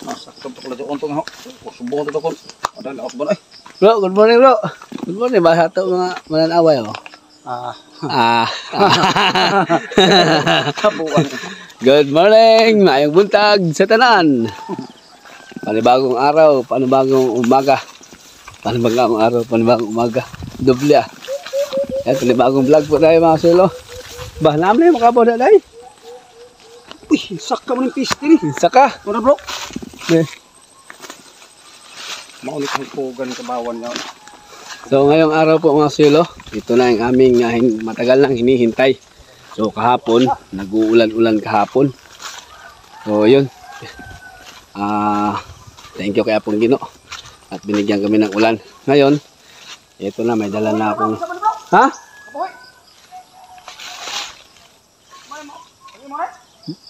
Sakto pa pala doon nga. Subukan ito ko. Ada laos ba ay? Bro, good morning bro. Good morning ba sa ito mga mananaway oh? Kabuan. Good morning, maayong buntag sa tanan. Panibagong araw, panibagong umaga. Panibagong araw, panibagong umaga. Doble ah. Yan, panibagong vlog po tayo mga silo. Bah, naman na yung makabaw na tayo. Uy, saka mo ng piste ni. Saka. Wala bro. Eh. Maulit ang pugan kabawan nga. So ngayong araw po mga silo, ito na yung aming matagal nang hinihintay. So kahapon, nag-uulan-ulan kahapon. So yun. Thank you kay Apong Gino. At binigyan kami ng ulan. Ngayon, ito na may dala na akong... Ha?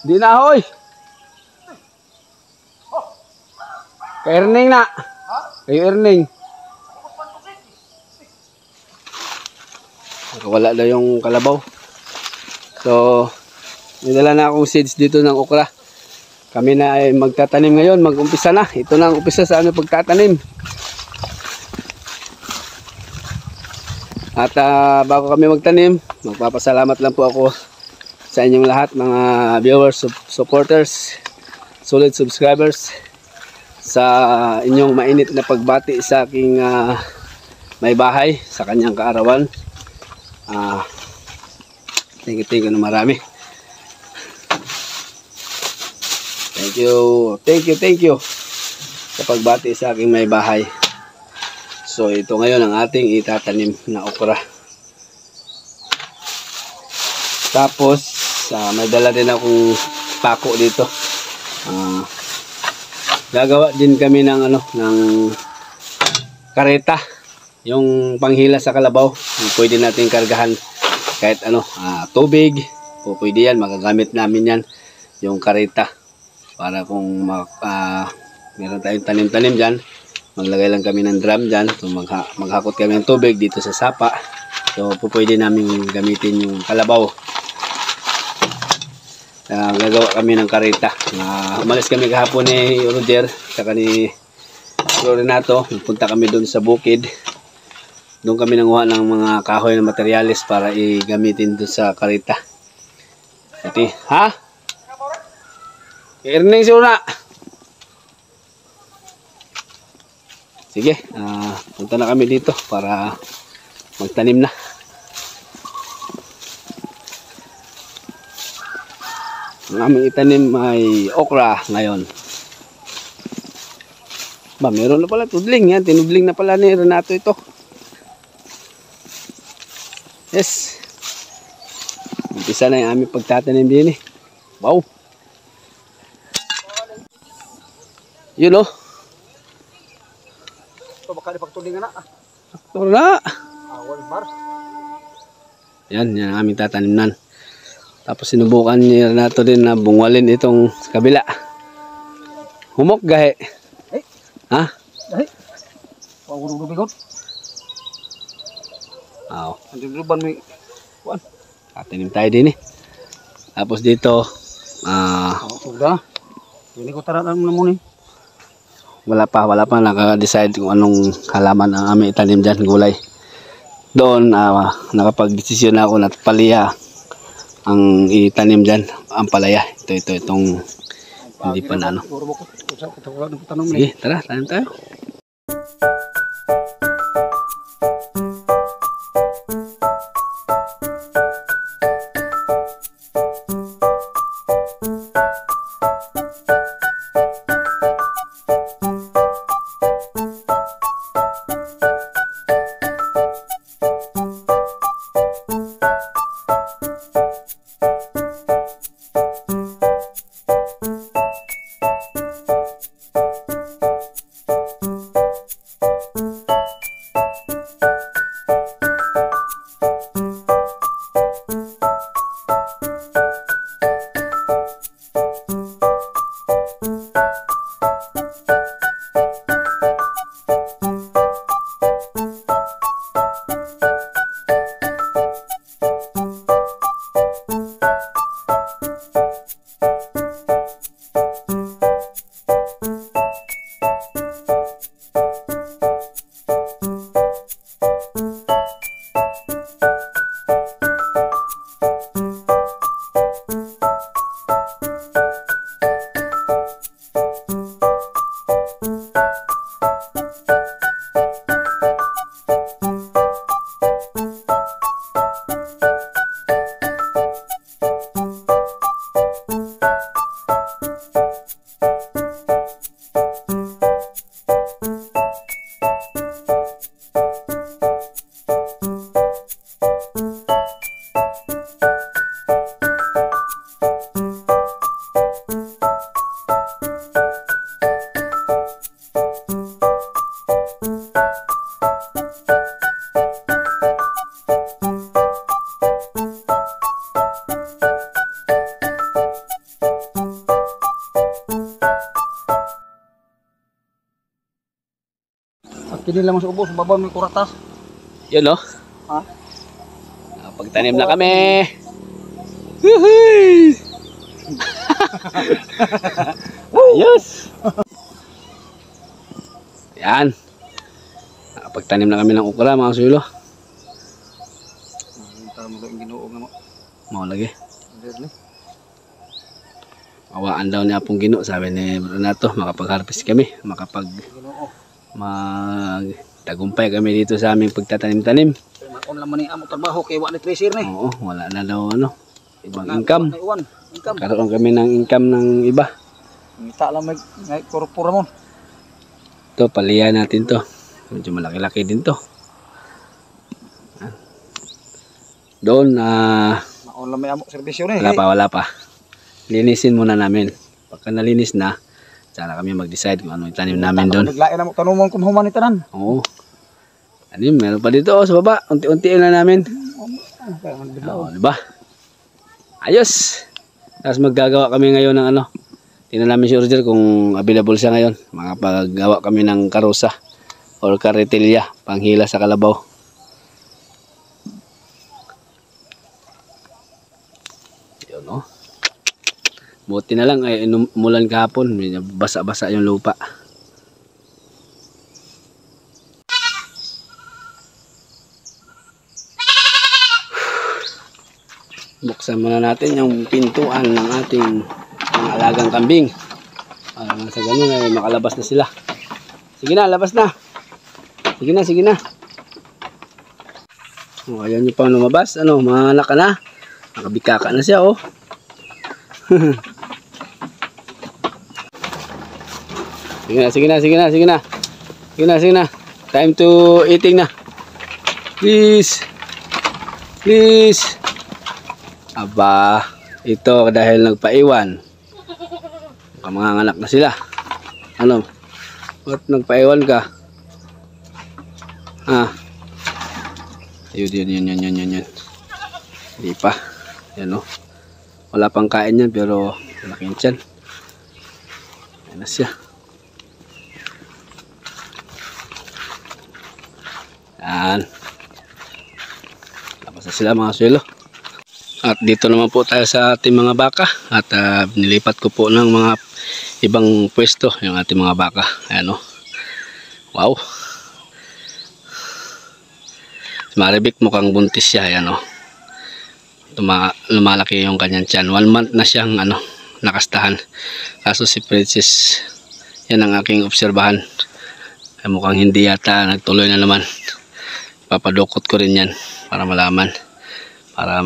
Di na hoy. Kay Erning na. Kay Erning. Wala daw yung kalabaw. So, may dala na akong seeds dito ng okra. Kami na ay magtatanim ngayon. Mag-umpisa na. Ito na ang umpisa sa aming pagtatanim. At bago kami magtanim, magpapasalamat lang po ako sa inyong lahat, mga viewers, supporters, solid subscribers, sa inyong mainit na pagbati sa aking may bahay sa kanyang kaarawan. Thank you na marami. Thank you sa pagbati sa aking may bahay. So ito ngayon ang ating itatanim na okra. Tapos may dala din akong pako dito. Gagawa din kami ng ng kareta. Yung panghila sa kalabaw, pwede natin kargahan kahit tubig. O pwede yan, magagamit namin yan, yung kareta. Para kung meron tayong tanim-tanim dyan, maglagay lang kami ng drum dyan. So maghakot kami ng tubig dito sa sapa. So pwede namin gamitin yung kalabaw. Gagawa kami ng kareta. Umalis kami kahapon ni Roger saka ni Renato. Punta kami doon sa bukid. Doon kami nanguha ng mga kahoy na materyales para i-gamitin doon sa kareta. Ati, ha? Erning siya. Sige, punta na kami dito para magtanim na. Ang aming itanim ay okra ngayon. Ba, meron na pala tudling yan. Tinudling na pala ni Renato ito. Yes. Umpisa na yung aming pagtatanim din eh. Wow. Yun oh. Ito baka ipagtulingan na. Sakto na. Awal bar. Yan ang aming tatanimnan. Tapos sinubukan ni Renato din na bungwalin itong sa kabila. Humok gahe. Ha? Gahe. Pagurugog bigot. Aw. Ang luban mo. Kuan. Tatanim tayo din eh. Tapos dito, sudah. Ini ko taranan mo na muna. wala pa naka-decide kung anong halaman ang aming itanim dyan, gulay. Doon, nakapag-desisyon na ako na palaya ang itanim dyan, ang palaya. Itong hindi pa na ano. Sige, tara, tanim tayo. Kini lang sa ubos, babaw may kuratas. Yun oh. Ha? Pagtanim na kami. Woohoo! Ayos. Yan. Pagtanim na kami ng ukra mga sulo. Tama ko yung Ginoo nga mo. Mau lagi. Really? Awaan daw niya pong Ginoo, sabi ni Renato, makapag-harvest kami, Ginoo. tagumpay kami dito sa aming pagtatanim-tanim. Makon lang man ni amo trabaho kay wa ni treasure ni. Oo, wala na daw ibang income. Income. Karoon kami ng income ng iba. Ngita lang may kurupura mo. Ito, palihan natin to. Medyo malaki-laki din to. Doon, Makon lang may amo serbisyo ni. wala pa. Linisin muna namin. Pagka nalinis na, sana kami mag-decide kung ano itanim namin doon. Naglain na mo tanumon kung human ni tanan. Oo. Meron pa dito sa baba. Unti-unti na namin. Oo, diba? Ayos! Tapos maggagawa kami ngayon ng tingnan namin si Roger kung available siya ngayon. Makapagawa kami ng karosa or karetilya, panghila sa kalabaw. Yun o. Buti na lang ay umulan kahapon, basa-basa yung lupa. Buksan muna natin yung pintuan ng ating mga alagang kambing. Para sa ganun ay makalabas na sila. Sige na, labas na. Sige na. Oh, ayan yung pang lumabas. Mga anak ka na. Nakabikaka na siya, oh. Sige na. Time to eating na. Please. Aba, ito dahil nagpaiwan. Mga anak na sila. Ba't nagpaiwan ka? Yun. Hindi pa. Yan o. Wala pang kain yan pero malaki yung tiyan. Ayan na siya. Yan. Tapos na sila mga suelo. At dito naman po tayo sa ating mga baka. At nilipat ko po ng mga ibang pwesto yung ating mga baka. Ayan o. Wow. Maribik mukhang buntis siya. Ayan o. Lumalaki yung kanyang tiyan. 1 month na siyang nakastahan. Kaso si Princess, yan ang aking obserbahan. Ay, mukhang hindi yata nagtuloy na naman. Papadukot ko rin yan para malaman. Para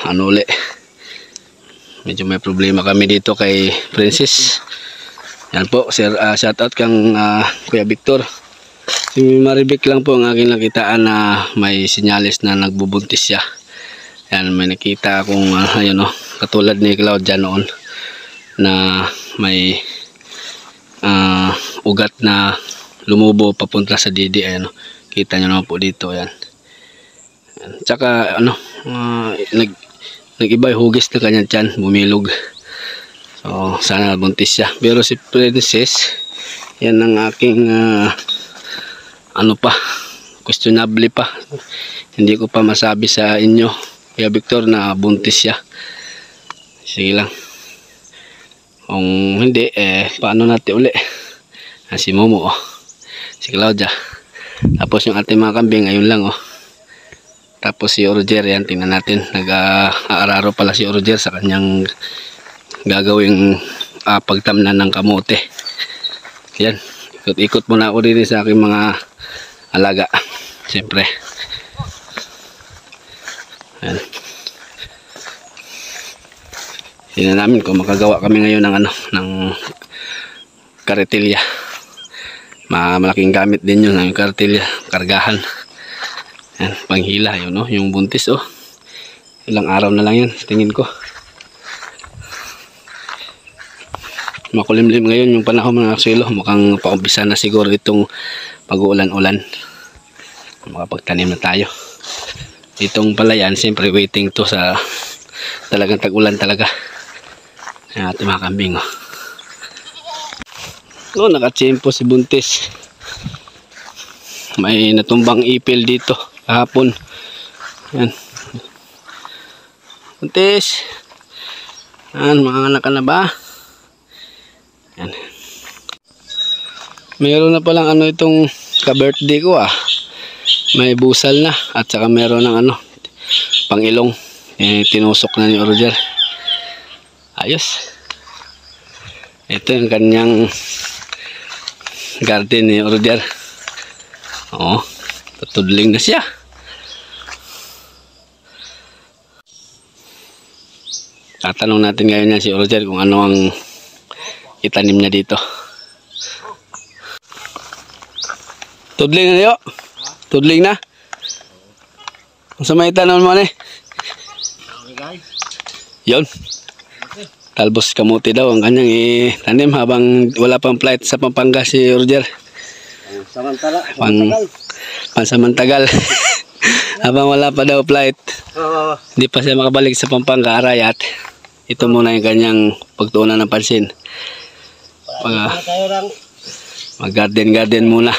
uli. Medyo may problema kami dito kay Princess. Yan po, sir, shout out kang Kuya Victor. Si Maribik lang po ang aking nakitaan na may sinyalis na nagbubuntis siya. Yan, may nakita akong katulad ni Claudia noon na may ugat na lumubo papunta sa didi. Ayan, kita nyo naman po dito. Yan. Tsaka nag-iba yung hugis na kanyang tiyan, bumilog. So sana buntis siya. Pero si Princess, yan ang aking questionable pa. Hindi ko pa masabi sa inyo, Kuya Victor, na buntis siya. Sige lang. Kung hindi, paano natin uli? Si Momo, si Claudia. Tapos yung ating mga kambing, ayun lang, Tapos si Roger, yan, tingnan natin. Nag-aararo pala si Roger sa kanyang gagawing pagtamnan ng kamote. Yan, ikot-ikot muna ako dito sa aking mga alaga. Siyempre. Yan. Tingnan namin kung makagawa kami ngayon ng karetilya. Malaking gamit din yun ng karetilya, kargahan. Yan, panghila yun, yung buntis, ilang araw na lang yan, tingin ko. Makulimlim ngayon yung panahon mga suelo. Mukhang paumpisa na siguro itong pag-uulan-ulan. Makapagtanim na tayo. Itong palayan, siyempre waiting to sa talagang tag-ulan talaga. Ayan ating mga kambing, nakachimpo si buntis. may natumbang ipil dito kahapon. Yan. Buntis. Yan, mga anak ka na ba? Yan. Meron na palang ano itong ka-birthday ko ah. May busal na at saka meron ng ano pangilong. Tinusok na ni Roger. Ayos. Ito yung kanyang garden ni Roger. Oh, tutudling na siya. Tatanong natin ngayon yan si Roger kung ano ang itanim niya dito. Tudling na niyo? Tudling na? Kung sa may tanong mo ni? Yun. Talbos kamuti daw ang kanyang itanim habang wala pang flight sa Pampanga si Roger. Pansamantagal. Habang wala pa daw flight. Hindi pa siya makabalik sa Pampanga, Arayat. Ito muna yung kanyang pagtuunan ng pansin. Mag-garden muna.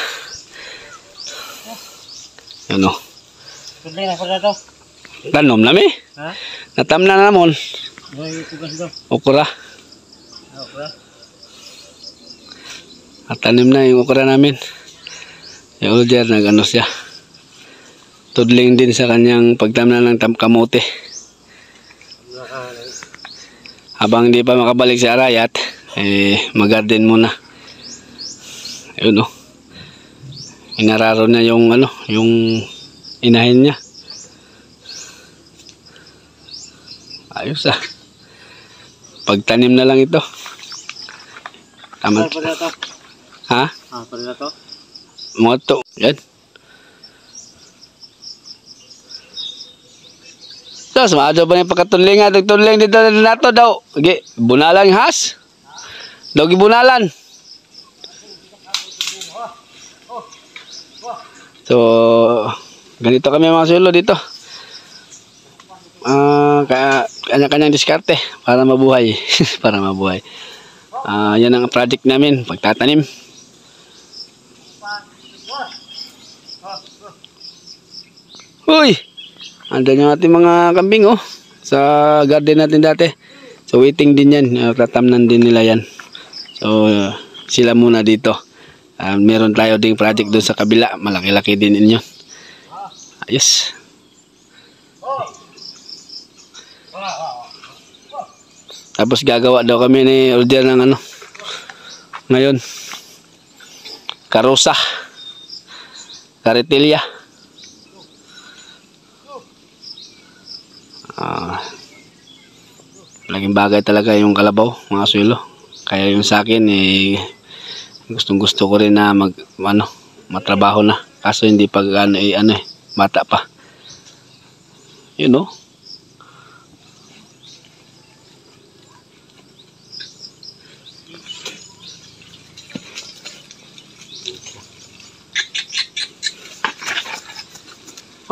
Ano? Tanom na mi? Natam na namon. Okra. At tanim na yung okra namin. Yung Roger nag-ano siya. Tudling din sa kanyang pagtamnan ng kamote. Habang hindi pa makabalik si Arayat, mag-garden muna. Ayun oh. Inararo na yung ano, yung inahin niya. Ayos ah. Pagtanim na lang ito. Tama. Ha? Pwede na to? Mga to. Yan. Tapos, maadyo pa yung pagkatunling nga. Tunling dito na to daw. Okay. Bunalan yung has. Daw gibunalan. So, ganito kami mga sulo dito. Kanya-kanyang diskarte para mabuhay. Para mabuhay. Yan ang project namin. Pagtatanim. Uy! Andan yung ating mga kambing oh. Sa garden natin dati. So waiting din yan. Tatamnan din nila yan. So sila muna dito. Meron tayo ding project doon sa kabila. Malaki-laki din inyo. Ayos. Tapos gagawa daw kami ni Roger ng ano. Ngayon. Karosa. Karitilya. Laging bagay talaga yung kalabaw mga sulo. Kaya yung sa akin gustong gusto ko rin na matrabaho na. Kaso hindi pa bata pa. You know.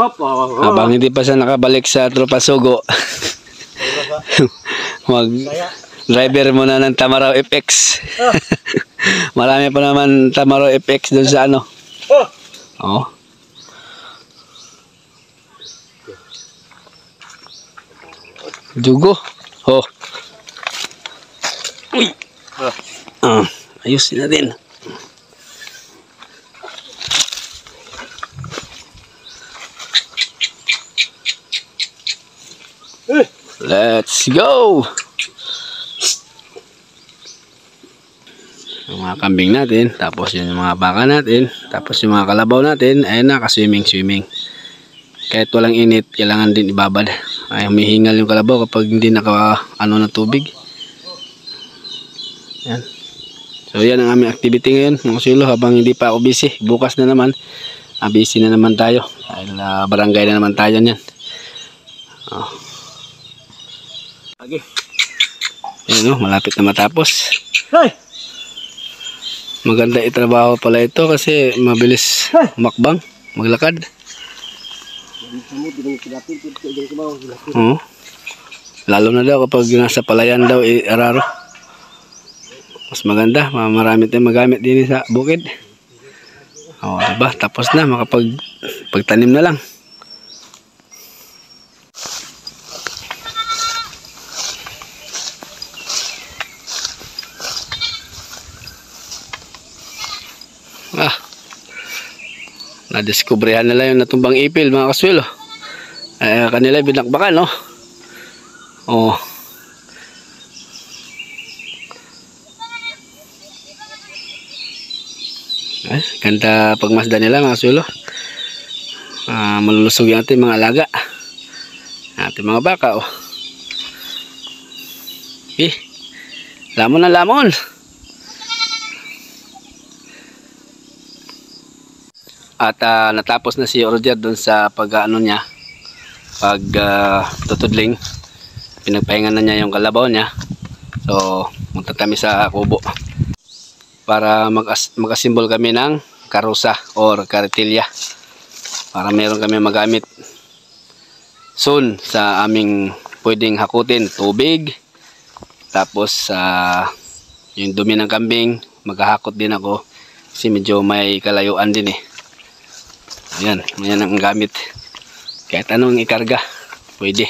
Habang hindi pa siya nakabalik sa Tropa Sogo, driver muna ng Tamaraw FX. Marami pa naman Tamaraw FX doon sa ano. Oh. Dugo. Oh. Uy. Ayusin natin. Let's go! Yung mga kambing natin, tapos yung mga baka natin, tapos yung mga kalabaw natin, ay naka-swimming. Kahit walang init, kailangan din ibabad. Ay humihingal yung kalabaw kapag hindi ng tubig. Yan. So yan ang aming activity ngayon, mga silo, habang hindi pa ako busy. Bukas na naman, busy na naman tayo. Dahil barangay na naman tayo niyan. Oh. Okay. Ayan, malapit na matapos. Hey! Maganda itrabaho pala ito kasi mabilis makbang, maglakad. Lalo na daw kapag nasa palayan daw araro. Mas maganda, marami tayong magamit din sa bukid. Oh, diba? Tapos na, pagtanim na lang. Nadiskubrihan nila yung natumbang ipil, mga kaswelo. Kanila binakbakan, no? Oh. Ganda pagmasda nila, mga kaswelo. Malulusog yung ating mga alaga. Ating mga baka, oh. Lamon na lamon. At natapos na si Roger doon sa pag-ano niya, tutudling. Pinagpahingan na niya yung kalabaw niya. So, punta kami sa kubo para mag-assemble kami ng karusa or karitilya para meron kami magamit soon sa aming pwedeng hakutin. Tubig, tapos yung dumi ng kambing, maghahakot din ako kasi medyo may kalayuan din eh. Ayan, ayan ang gamit. Kahit anong ikarga, pwede.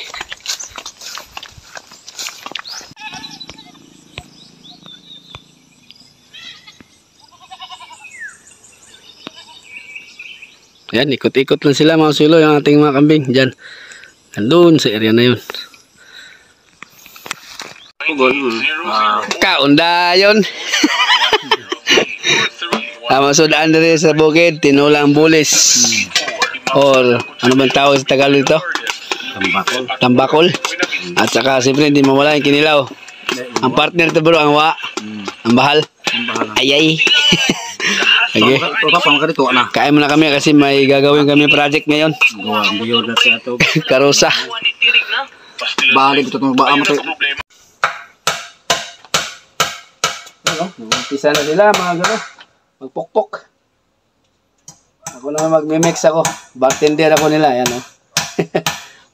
Ayan, ikot-ikot lang sila, mga sulo, yung ating mga kambing. Diyan, nandun sa area na yun. Kaunda yun. Masudaan din sa bukid, tinulang bulis. Or ano bang tawag sa Tagalog ito? Tambakol. Tambakol. At saka siyempre hindi mawala yung kinilaw. Ang partner ito bro, ang wa. Ang bahal. Ayay. Okay. Kain muna kami kasi may gagawin kami project ngayon. Karusa. Balik ito itong baka mo tayo. Umpisa na sila mga gano. Magpukpok. Ako naman magme-mix ako. Bartender ako nila. Yan, oh.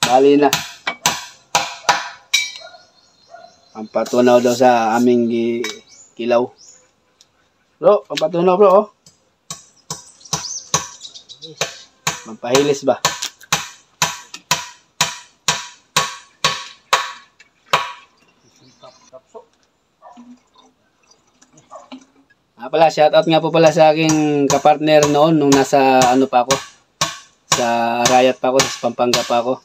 Bali na. Ang patunaw daw sa aming kilaw. Bro, ang patunaw bro, oh. Magpahilis ba? Pala, shoutout nga po pala sa aking kapartner noon nung nasa ano pa ako, sa Riot pa ako, sa Pampanga pa ako.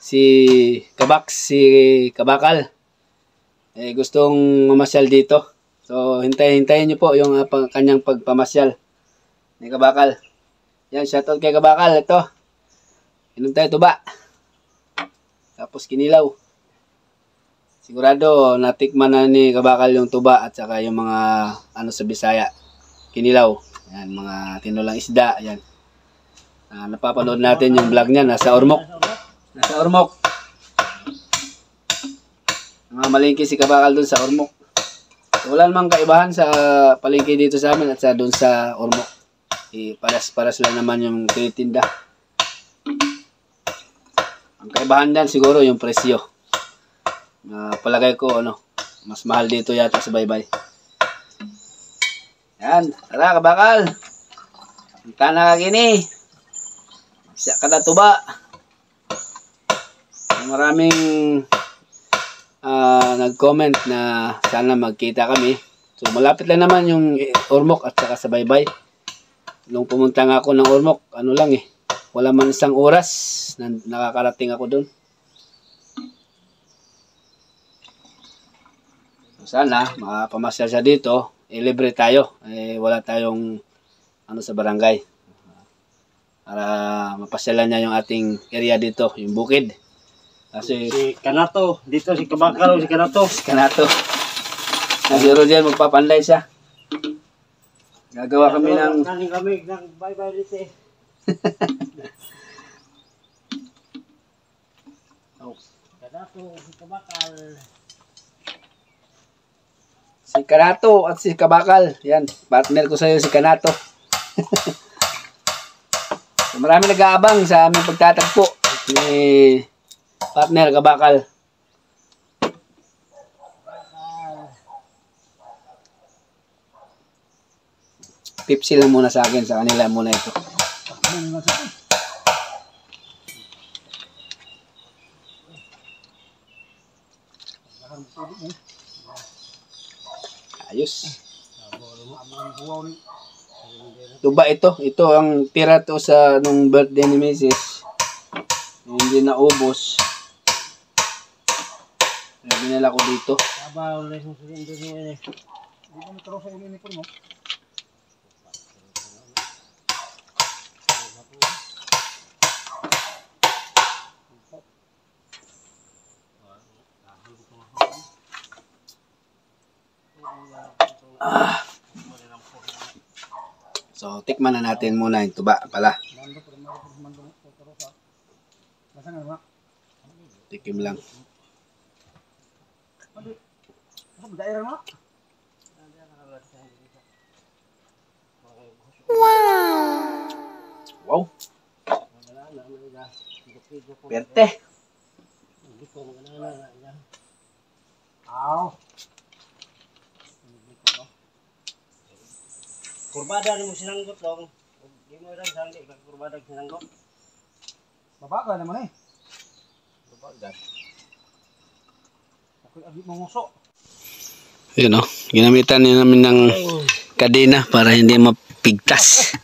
Si Kabakal. Gustong mamasyal dito. So, hintayin niyo po yung kanyang pagpamasyal ni Kabakal. Yan, shoutout kay Kabakal. Ito. Inom tayo tuba. Tapos kinilaw. Sigurado natikman na ni Kabakal yung tuba at saka yung mga ano sa Bisaya. Kinilaw. Yan, mga tinulang isda. Yan. Napapanood natin yung vlog niya. Nasa Ormoc. Nasa Ormoc. Mga malingki si Kabakal dun sa Ormoc. So, wala namang kaibahan sa palengke dito sa amin at sa dun sa Ormoc. Paras lang naman yung tinitinda. Ang kaibahan dyan siguro yung presyo. Palagay ko mas mahal dito yata sa Baybay. Yan, tara Kabakal. Punta na kagini. Siya ka na tuba. Maraming nag-comment na sana magkita kami. So malapit lang naman yung Ormoc at saka sa Baybay. Nung pumunta nga ako ng Ormoc, wala man isang oras na nakakarating ako doon. Sana makapamasyal siya dito, libre tayo. Wala tayong sa barangay. Para mapasyalan niya yung ating area dito, yung bukid. Kasi Si Kanato, dito si Kabakal, si Kanato. Kanato. Siguro diyan magpapanday siya. Gagawa kami ng kami ng bye-bye dito. Kanato, si Kabakal. Si Kanato at si Kabakal. Yan, partner ko sa iyo si Kanato. Marami nag-aabang sa aming pagtatagpo ni partner Kabakal. Pepsi lang muna sa akin, sa kanila muna ito. Ayos. Ito ba ito? Ito ang tira to sa nung birthday ni Mrs. Hindi naubos. Binala ko dito. Abaw, lesson sa rin doon eh. Hindi ko nagkaroon sa uniform mo. So, tikman na natin muna yung tuba pala. Tikim lang. Wow. Perte. Aw. Kurbada rin mo sinanggot lang. Di mo rin sangli, kurbada sinanggot. Babaga naman eh. Kurbada. Ako'y agit manguso. Yun o. Ginamitan niya namin ng kadena para hindi mapigtas.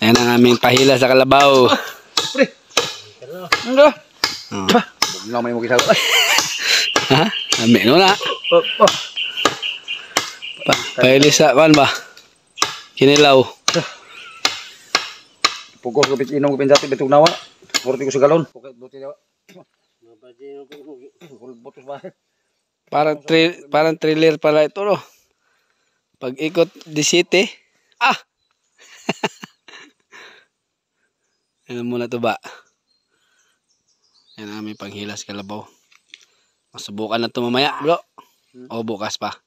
Ayan ang aming pahila sa kalabaw. Ano? Oh. Huwag na may mo kisalo. Ha? Amin na. Pahili sa, kan ba? Kinilaw. Pugos ko inom ko pinjati betug nawa. Murti ko sa galon. Pukit buti nawa. Butos ba? Parang trailer pala ito, no? Pag ikot di city. Ah! Ano muna to ba? Yan ang aming panghilas kalabaw. Masubukan na to mamaya, bro. O bukas pa.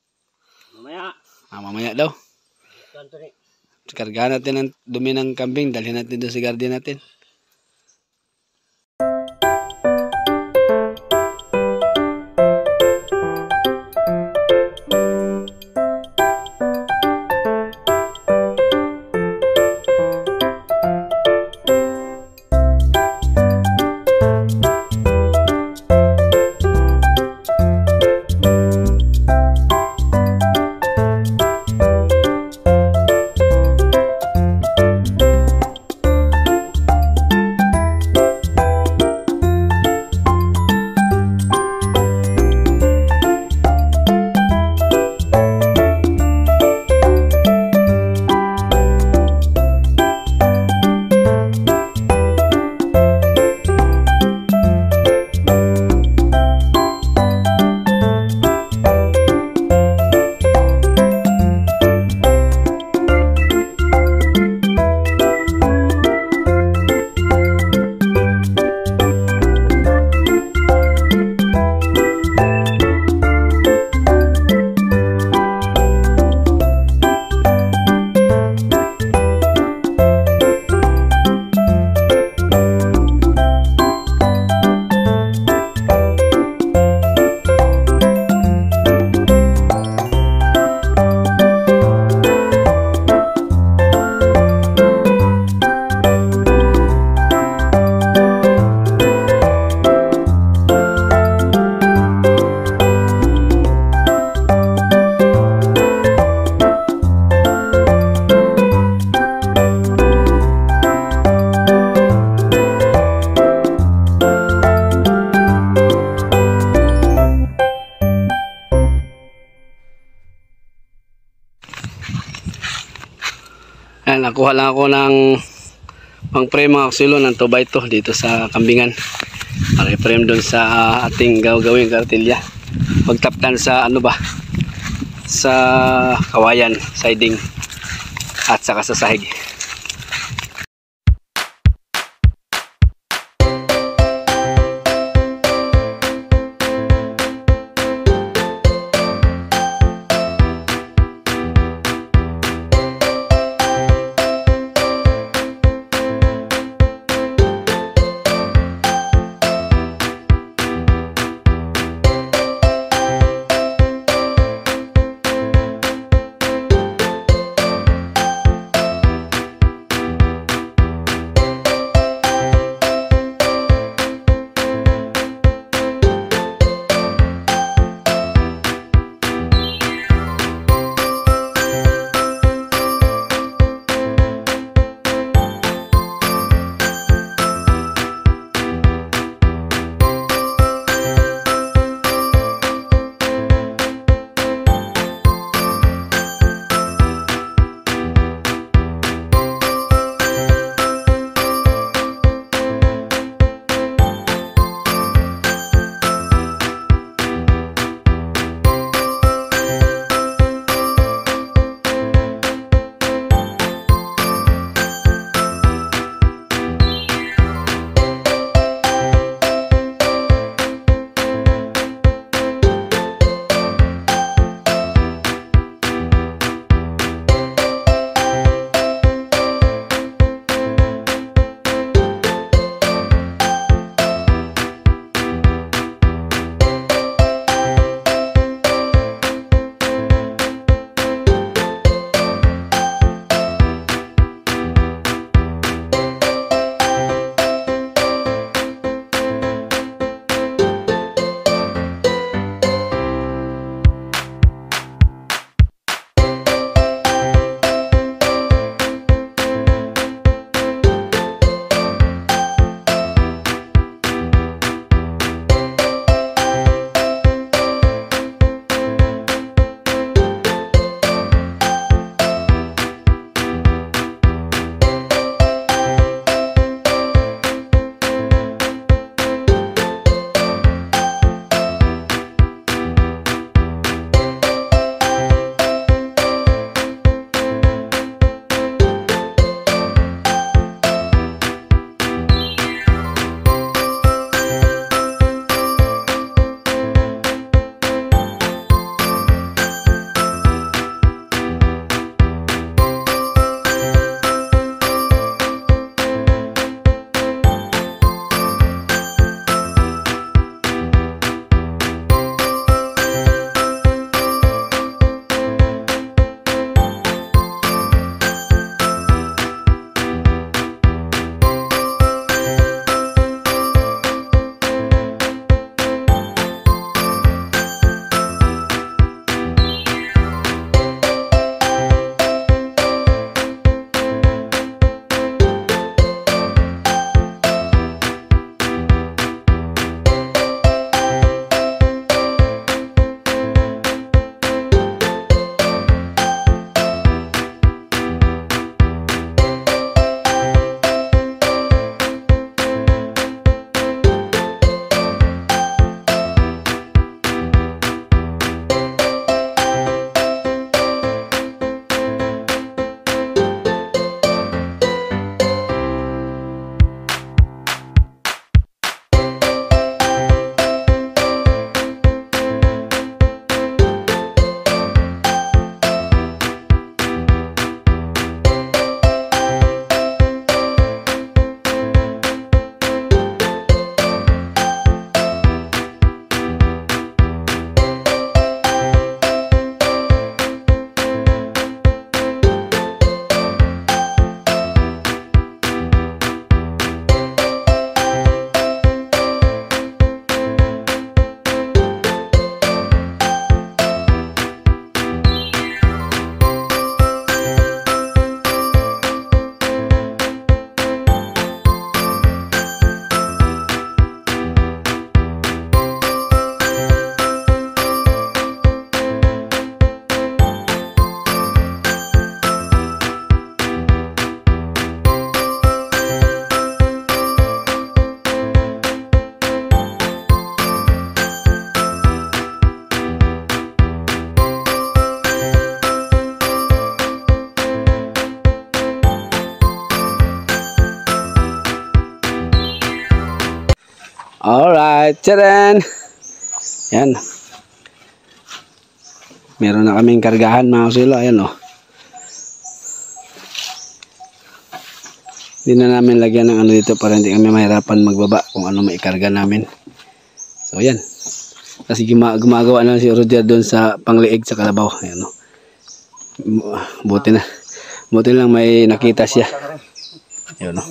Mamaya. Mamaya daw. Kanto ni. Kargahan natin ang dumi ng kambing. Dalhin natin doon sa garden natin. Ayan, nakuha lang ako ng pang-frame mga kaksilo ng tuba ito dito sa kambingan. Para i-frame doon sa ating gawin kartilya. Pagtapkan sa ano ba? Sa kawayan, siding at saka sa sahig. Alright, tcharan! Yan. Meron na kaming kargahan mga kasilo. Ayan o. Hindi na namin lagyan ng ano dito para hindi kami mahirapan magbaba kung ano maikarga namin. So yan. Kasi gumagawa na si Roger doon sa pangliig sa kalabaw. Ayan o. Buti na. Buti lang may nakita siya. Ayan o.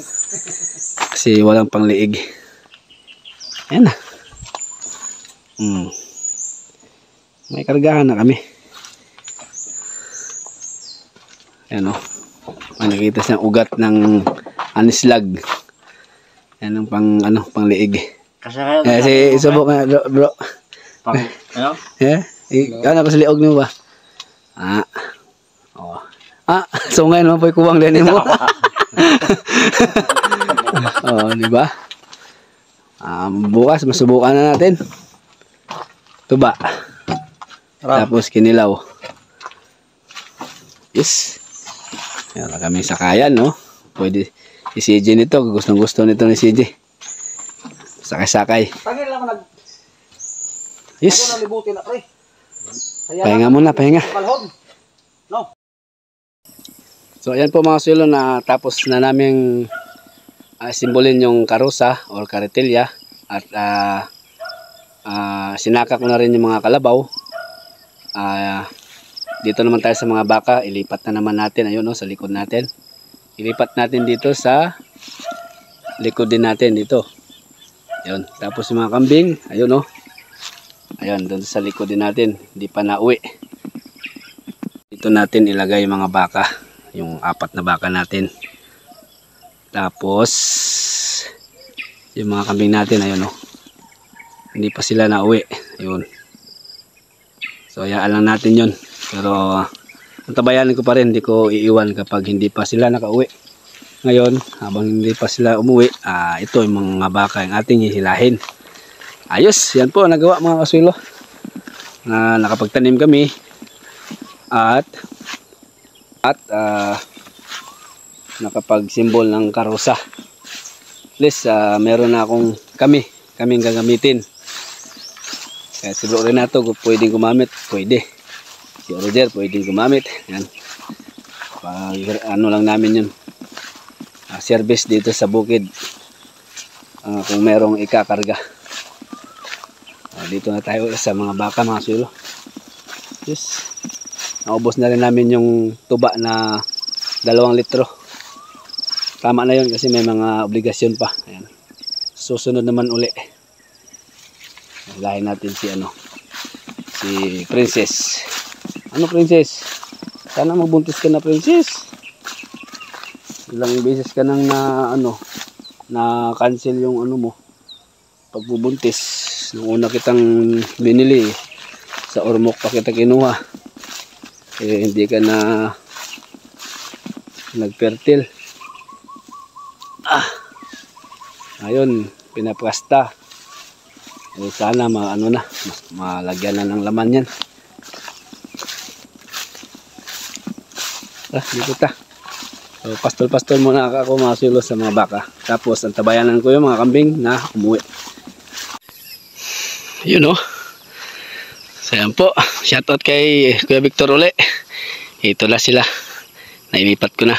Kasi walang pangliig. Ayan na. May kargahan na kami. Ayan o. May nakita siyang ugat ng anislag. Yan ang pangliig. Kasi kayo. Subok nga bro. Ano? Ano ko sa liog mo ba? Oh. So ngayon naman po kuwang din mo. Oh, di ba? Bukas masubukan na natin. Tuba. Tapos kinilaw. Yes. Yan na kami sakayan, no? Pwede si CJ nito. Gustong-gusto nito ni CJ. Sakay-sakay. Tangin lang nag... Yes. Nalibutin na, pre. Pahinga muna, pahinga. No. So, ayan po mga sulo na tapos na namin simbolin yung karusa or karitilya. At sinaka ko na rin yung mga kalabaw. Dito naman tayo sa mga baka. Ilipat na naman natin. Ayun, no, sa likod natin. Ilipat natin dito sa likod din natin dito. Ayun. Tapos yung mga kambing. Ayun, no. Ayun, doon sa likod din natin. Hindi pa nauwi. Dito natin ilagay yung mga baka. Yung 4 na baka natin. Tapos yung mga kambing natin. Ayun, no. Hindi pa sila nauwi. Ayun. So, hayaan lang natin yun. Pero, antabayanin ko pa rin. Hindi ko iiwan kapag hindi pa sila nakauwi. Ngayon, habang hindi pa sila umuwi, ito yung mga baka yung ating hihilahin. Ayos, yan po, nagawa mga kasulo. Nakapagtanim kami. At nakapag-symbol ng karusa. At least, meron na akong kaming gagamitin. Kaya si Bro Renato, pwedeng gumamit, pwede. Si Roger, pwedeng gumamit. Yan. Ano lang namin yun. Service dito sa bukid. Kung merong ikakarga. Dito na tayo sa mga baka mga sulo. Yes. Naubos na rin namin yung tuba na 2 litro. Tama na yun kasi may mga obligasyon pa. Ayan. Susunod naman uli. Hilahin natin si Princess. Ano Princess? Sana magbuntis ka na Princess. Ilang beses ka nang na cancel yung mo pagbubuntis. Nung una kitang binili sa Ormoc pa kita kinuha. Hindi ka na nagfertile. Ayun, pinapasta. Sana malagyan na ng laman yan. Dito ta. So, pastol-pastol muna ako mga sulo sa mga baka. Tapos antabayanan ko yung mga kambing na umuwi. Yun o. So yan po. Shoutout kay Kuya Victor uli. Ito na sila. Nailipat ko na.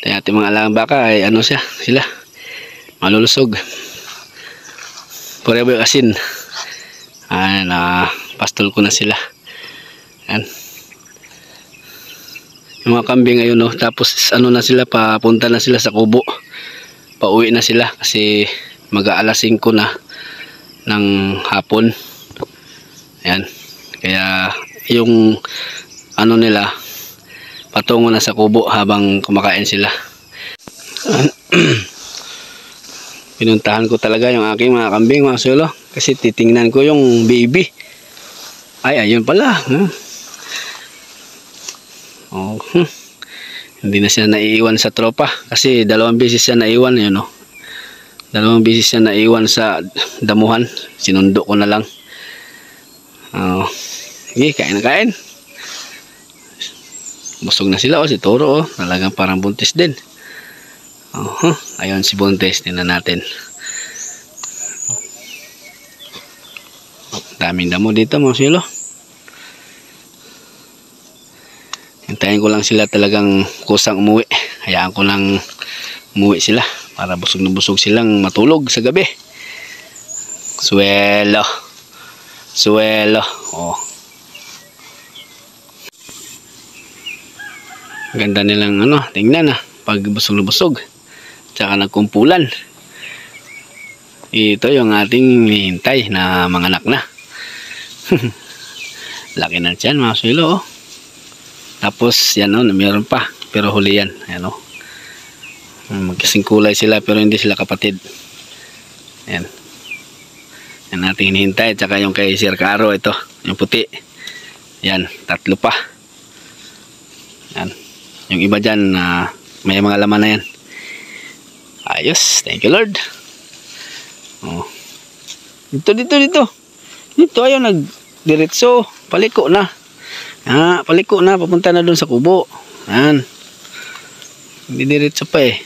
Kaya ating mga alagang baka ay sila. Malulusog. Forever asin. Pastol ko na sila. Yan. Yung mga kambing ayun, no. Tapos na sila, papunta na sila sa kubo. Pauwi na sila kasi mag-aalas 5 na ng hapon. Ayan. Kaya yung nila patungo na sa kubo habang kumakain sila. Pinuntahan ko talaga yung aking mga kambing mga sulo kasi titingnan ko yung baby. Ay, ayun pala. Hindi na siya naiiwan sa tropa kasi 2 beses siya naiwan. 2 beses siya naiwan sa damuhan. Sinundo ko na lang. Sige, kain na kain. Busog na sila si Toro talagang parang buntis din. Ayun si Buntes, tingnan natin. Daming damo dito mga silo. Hintayin ko lang sila talagang kusang umuwi. Hayaan ko lang umuwi sila para busog na busog silang matulog sa gabi. Suelo. Suelo. Oh. Ganda nilang ano, tingnan pag busog na busog. Tsaka nagkumpulan. Ito yung ating hintay na mga anak na. Laki na dyan mga silo, oh. Tapos yan, oh, mayroon pa pero huli yan, ayan, oh. Magkasing kulay sila pero hindi sila kapatid. Ayan. Yan natin hinihintay. Tsaka yung kay Sir Caro, ito yung puti. Yan, 3 pa. Yan. Yung iba dyan may mga laman na yan. Ayos, thank you Lord. Oh. Dito ayaw nagdiretso, paliko na. Paliko na, papunta na doon sa kubo. Yan. Hindi diretso pa eh.